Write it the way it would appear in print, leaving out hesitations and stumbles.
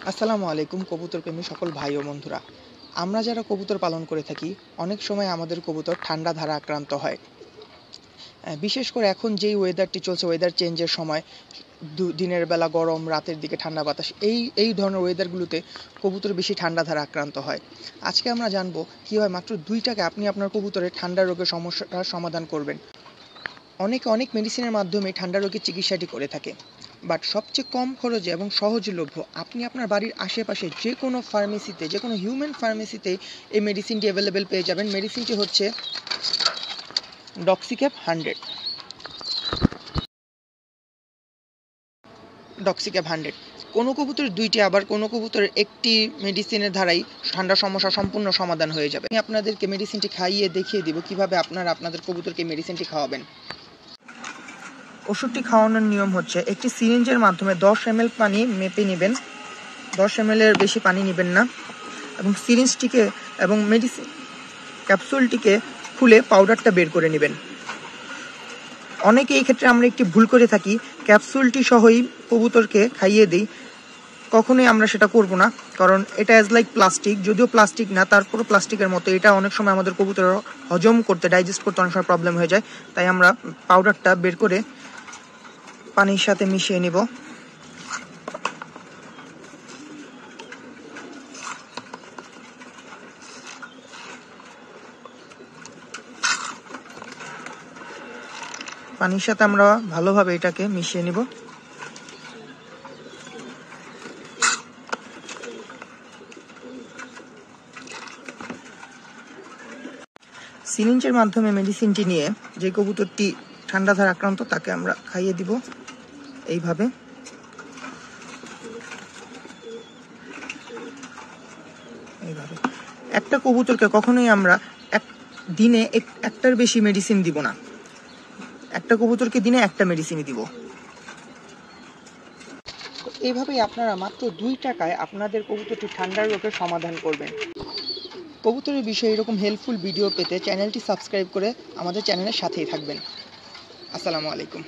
আসসালামু আলাইকুম কবুতর প্রেমী সকল ভাই ও বন্ধুরা। আমরা যারা কবুতর পালন করে থাকি অনেক সময় আমাদের কবুতর ঠান্ডা দ্বারা আক্রান্ত হয়। বিশেষ করে এখন যেই ওয়েদারটি চলছে, ওয়েদার চেঞ্জের সময়, দিনের বেলা গরম, রাতের দিকে ঠান্ডা বাতাস, এই ধরনের ওয়েদারগুলোতে কবুতর বেশি ঠান্ডা দ্বারা আক্রান্ত হয়। আজকে আমরা জানবো কীভাবে মাত্র 2 টাকায় আপনি আপনার কবুতরের ঠান্ডা রোগের সমস্যাটার সমাধান করবেন। অনেকে অনেক মেডিসিনের মাধ্যমে ঠান্ডা রোগের চিকিৎসাটি করে থাকে, বাট সবচেয়ে কম খরচে এবং সহজলভ্য আপনি আপনার বাড়ির আশেপাশে যে কোনো ফার্মেসিতে, যে কোনো হিউম্যান ফার্মেসিতে এই মেডিসিনটি অ্যাভেলেবেল পেয়ে যাবেন। মেডিসিনটি হচ্ছে ডক্সিক্যাপ 100। ডক্সিক্যাপ 100 কোনো কবুতরের 2টি, আবার কোনো কবুতরের একটি মেডিসিনের দ্বারাই ঠান্ডা সমস্যা সম্পূর্ণ সমাধান হয়ে যাবে। আমি আপনাদেরকে মেডিসিনটি খাইয়ে দেখিয়ে দিব কীভাবে আপনারা আপনাদের কবুতরকে মেডিসিনটি খাওয়াবেন। ওষুধটি খাওয়ানোর নিয়ম হচ্ছে একটি সিরিঞ্জের মাধ্যমে 10 ml পানি মেপে নেবেন। 10 ml এর বেশি পানি নেবেন না, এবং সিরিঞ্জটিকে এবং মেডিসিন ক্যাপসুলটিকে খুলে পাউডারটা বের করে নেবেন। অনেকে এই ক্ষেত্রে আমরা একটি ভুল করে থাকি, ক্যাপসুলটি সহই কবুতরকে খাইয়ে দিই। কখনোই আমরা সেটা করব না, কারণ এটা অ্যাজ লাইক প্লাস্টিক। যদিও প্লাস্টিক না, তারপরও প্লাস্টিকের মতো এটা অনেক সময় আমাদের কবুতর হজম করতে, ডাইজেস্ট করতে অনেক সময় প্রবলেম হয়ে যায়। তাই আমরা পাউডারটা বের করে পানির সাথে মিশিয়ে নিব। পানির সাথে আমরা ভালোভাবে এটাকে মিশিয়ে নিব। সিরিঞ্জের মাধ্যমে মেডিসিনটি নিয়ে যে কবুতরটি ঠান্ডা দ্বারা আক্রান্ত তাকে আমরা খাইয়ে দিব এইভাবে। একটা কবুতরকে কখনোই আমরা দিনে একটার বেশি মেডিসিন দিব না। একটা কবুতরকে দিনে একটা মেডিসিনই দিব। এইভাবেই আপনারা মাত্র 2 টাকায় আপনাদের কবুতরটি ঠান্ডার রোগের সমাধান করবেন। কবুতরের বিষয়ে এরকম হেল্পফুল ভিডিও পেতে চ্যানেলটি সাবস্ক্রাইব করে আমাদের চ্যানেলের সাথেই থাকবেন। আসসালামু আলাইকুম।